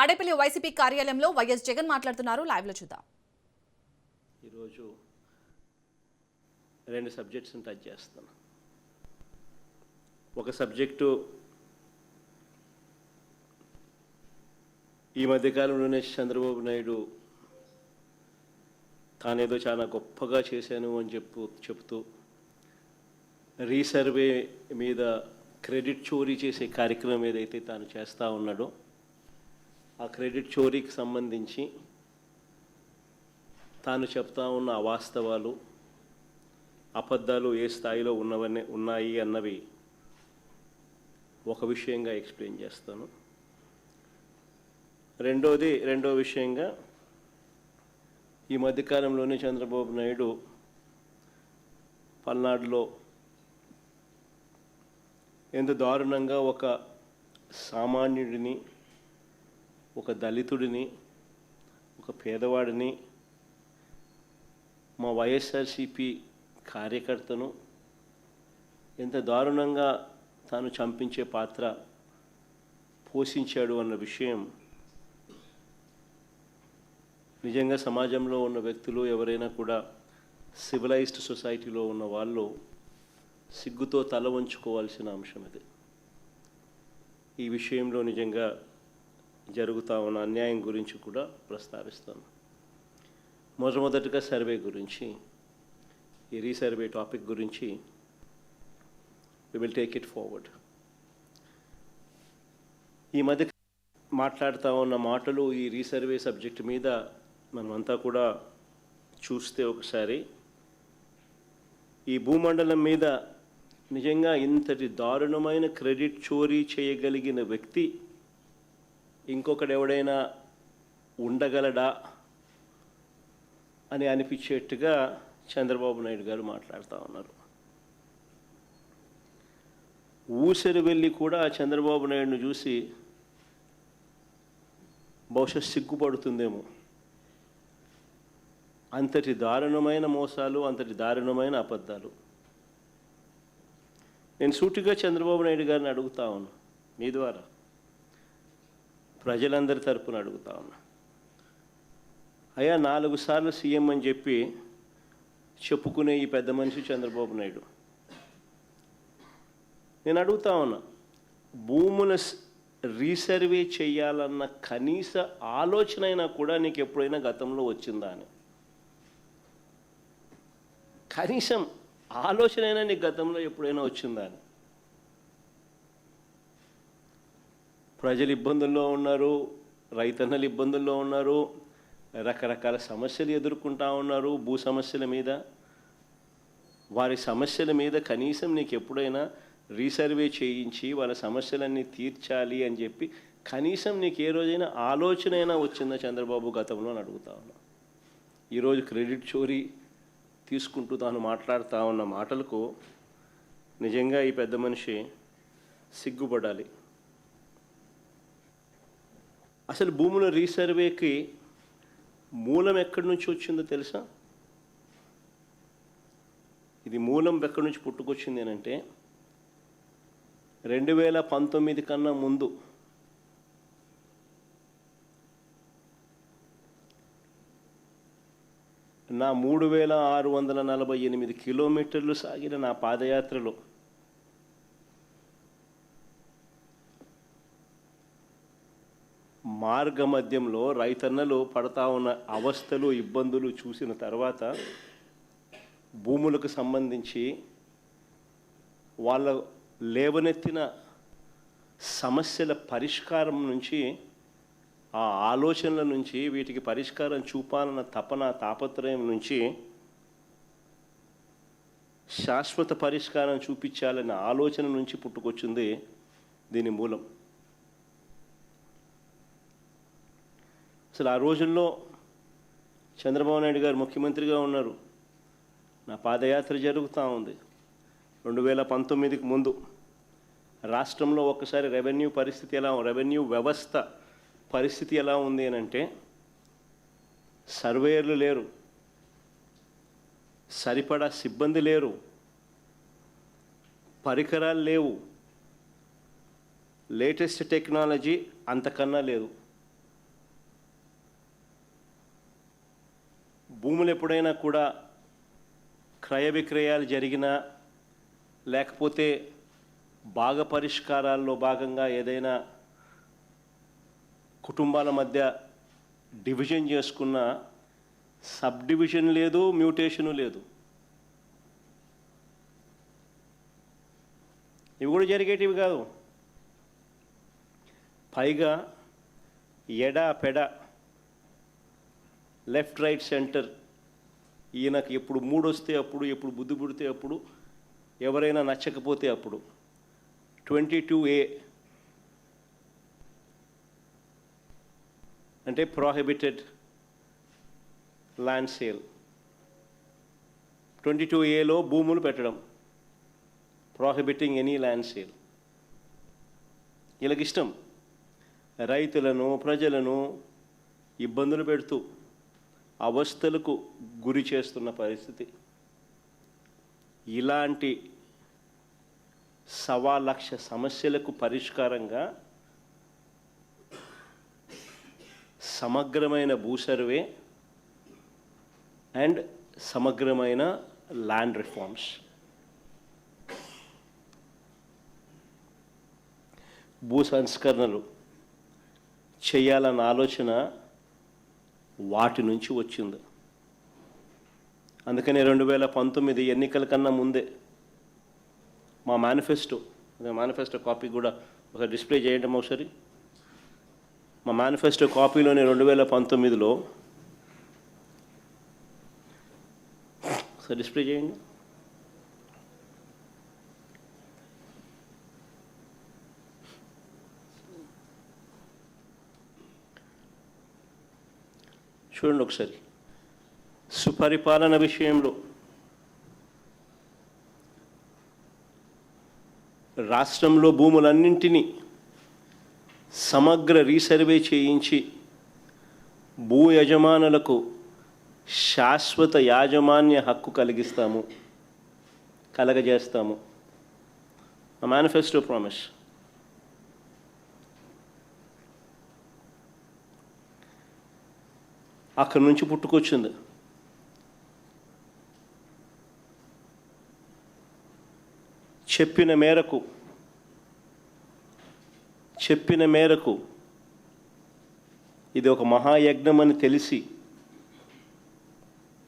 అడేపల్లి YCP కార్యాలయంలో YS Jagan మాట్లాడుతున్నారు. Live లో చూద్దాం. ఈరోజు రెండు సబ్జెక్ట్స్ని టచ్ చేస్తాను. ఒక సబ్జెక్టు ఈ మధ్యకాలంలోనే చంద్రబాబు నాయుడు తానేదో చాలా గొప్పగా చేశాను అని చెప్తూ రీసర్వే మీద క్రెడిట్ చోరీ చేసే కార్యక్రమం ఏదైతే తాను చేస్తూ ఉన్నాడో ఆ క్రెడిట్ చోరీకి సంబంధించి తాను చెప్తా ఉన్న అవాస్తవాలు అబద్ధాలు ఏ స్థాయిలో ఉన్నాయి అన్నవి ఒక విషయంగా ఎక్స్ప్లెయిన్ చేస్తాను. రెండో విషయంగా ఈ మధ్యకాలంలోనే చంద్రబాబు నాయుడు పల్నాడులో ఎంత దారుణంగా ఒక సామాన్యుడిని, ఒక దళితుడిని, ఒక పేదవాడిని, మా వైఎస్ఆర్సీపీ కార్యకర్తను ఎంత దారుణంగా తాను చంపించే పాత్ర పోషించాడు అన్న విషయం నిజంగా సమాజంలో ఉన్న వ్యక్తులు ఎవరైనా కూడా సివిలైజ్డ్ సొసైటీలో ఉన్న వాళ్ళు సిగ్గుతో తల వంచుకోవాల్సిన అంశం ఇది. ఈ విషయంలో నిజంగా జరుగుతూ ఉన్న అన్యాయం గురించి కూడా ప్రస్తావిస్తాను. మొట్టమొదటిగా సర్వే గురించి, ఈ రీసర్వే టాపిక్ గురించి we will take it forward. ఈ మధ్య మాట్లాడుతూ ఉన్న మాటలు ఈ రీసర్వే సబ్జెక్ట్ మీద మనమంతా కూడా చూస్తే ఒకసారి ఈ భూమండలం మీద నిజంగా ఇంతటి దారుణమైన క్రెడిట్ చోరీ చేయగలిగిన వ్యక్తి ఇంకొకడు ఎవడైనా ఉండగలడా అని అనిపించేట్టుగా చంద్రబాబు నాయుడు గారు మాట్లాడుతూ ఉన్నారు. ఊసరి వెళ్ళి కూడా చంద్రబాబు నాయుడును చూసి బహుశా సిగ్గుపడుతుందేమో. అంతటి దారుణమైన మోసాలు, అంతటి దారుణమైన అబద్ధాలు. నేను సూటిగా చంద్రబాబు నాయుడు గారిని అడుగుతా ఉన్నా, మీ ద్వారా ప్రజలందరి తరపున అడుగుతా ఉన్నా, అయ్యా 4 సార్లు సీఎం అని చెప్పి చెప్పుకునే ఈ పెద్ద మనిషి చంద్రబాబు నాయుడు, నేను అడుగుతా ఉన్నా, భూముల రీసర్వే చేయాలన్న కనీస ఆలోచన అయినా కూడా నీకు ఎప్పుడైనా గతంలో వచ్చిందా అని? కనీసం ఆలోచన అయినా నీకు గతంలో ఎప్పుడైనా వచ్చిందా అని? ప్రజలు ఇబ్బందుల్లో ఉన్నారు, రైతన్నలు ఇబ్బందుల్లో ఉన్నారు, రకరకాల సమస్యలు ఎదుర్కొంటూ ఉన్నారు. భూ సమస్యల మీద, వారి సమస్యల మీద కనీసం నీకు ఎప్పుడైనా రీసర్వే చేయించి వాళ్ళ సమస్యలన్నీ తీర్చాలి అని చెప్పి కనీసం నీకు ఏ రోజైనా ఆలోచన అయినా వచ్చిందా చంద్రబాబు గతంలో అని అడుగుతా ఉన్నా. ఈరోజు క్రెడిట్ చోరీ తీసుకుంటూ తాను మాట్లాడుతూ ఉన్న మాటలకు నిజంగా ఈ పెద్ద మనిషి సిగ్గుపడాలి. అసలు భూముల రీసర్వేకి మూలం ఎక్కడి నుంచి వచ్చిందో తెలుసా? ఇది మూలం ఎక్కడి నుంచి పుట్టుకొచ్చింది అంటే 2019 కన్నా ముందు నా 3648 కిలోమీటర్లు సాగిన నా పాదయాత్రలో మార్గ మధ్యంలో రైతన్నలు పడతా ఉన్న అవస్థలు, ఇబ్బందులు చూసిన తర్వాత భూములకు సంబంధించి వాళ్ళ లేవనెత్తిన సమస్యల పరిష్కారం నుంచి, ఆ ఆలోచనల నుంచి, వీటికి పరిష్కారం చూపాలన్న తాపత్రయం నుంచి శాశ్వత పరిష్కారం చూపించాలన్న ఆలోచన నుంచి పుట్టుకొచ్చింది దీని మూలం. అసలు ఆ రోజుల్లో చంద్రబాబు నాయుడు గారు ముఖ్యమంత్రిగా ఉన్నారు. నా పాదయాత్ర జరుగుతూ ఉంది. 2019కి ముందు రాష్ట్రంలో ఒక్కసారి రెవెన్యూ వ్యవస్థ పరిస్థితి ఎలా ఉంది అని అంటే, సర్వేయర్లు లేరు, సరిపడా సిబ్బంది లేరు, పరికరాలు లేవు, లేటెస్ట్ టెక్నాలజీ అంతకన్నా లేదు. భూములు ఎప్పుడైనా కూడా క్రయ విక్రయాలు జరిగినా లేకపోతే భాగ పరిష్కారాల్లో భాగంగా ఏదైనా కుటుంబాల మధ్య డివిజన్ చేసుకున్న సబ్ డివిజన్ లేదు, మ్యూటేషను లేదు. ఇవి కూడా జరిగేటివి కాదు. పైగా ఎడా పెడ, లెఫ్ట్ రైట్ సెంటర్, ఈయనకు ఎప్పుడు మూడొస్తే అప్పుడు, ఎప్పుడు బుద్ధి పుడితే అప్పుడు, ఎవరైనా నచ్చకపోతే అప్పుడు 22A అంటే ప్రోహిబిటెడ్ ల్యాండ్ సేల్. 22Aలో భూములు పెట్టడం, ప్రోహిబిటింగ్ ఎనీ ల్యాండ్ సేల్. వీళ్ళకి ఇష్టం రైతులను, ప్రజలను ఇబ్బందులు పెడుతూ అవస్థలకు గురి చేస్తున్న పరిస్థితి. ఇలాంటి 1,00,000 సమస్యలకు పరిష్కారంగా సమగ్రమైన భూ సర్వే అండ్ సమగ్రమైన ల్యాండ్ రిఫార్మ్స్. భూ సంస్కరణలు చేయాలన్న ఆలోచన వాటి నుంచి వచ్చింది. అందుకనే 2019 ఎన్నికల కన్నా ముందే మా మేనిఫెస్టో కాపీ కూడా ఒకసారి డిస్ప్లే చేయండి ఒకసారి. మా మేనిఫెస్టో కాపీలోనే 2019లో ఒకసారి డిస్ప్లే చేయండి. చూడండి ఒకసారి. సుపరిపాలన విషయంలో రాష్ట్రంలో భూములన్నింటినీ సమగ్ర రీసర్వే చేయించి భూ యజమానులకు శాశ్వత యాజమాన్య హక్కు కలగజేస్తాము. ఆ మేనిఫెస్టో ప్రామిస్. అక్కడి నుంచి పుట్టుకొచ్చింది. చెప్పిన మేరకు ఇది ఒక మహాయజ్ఞం అని తెలిసి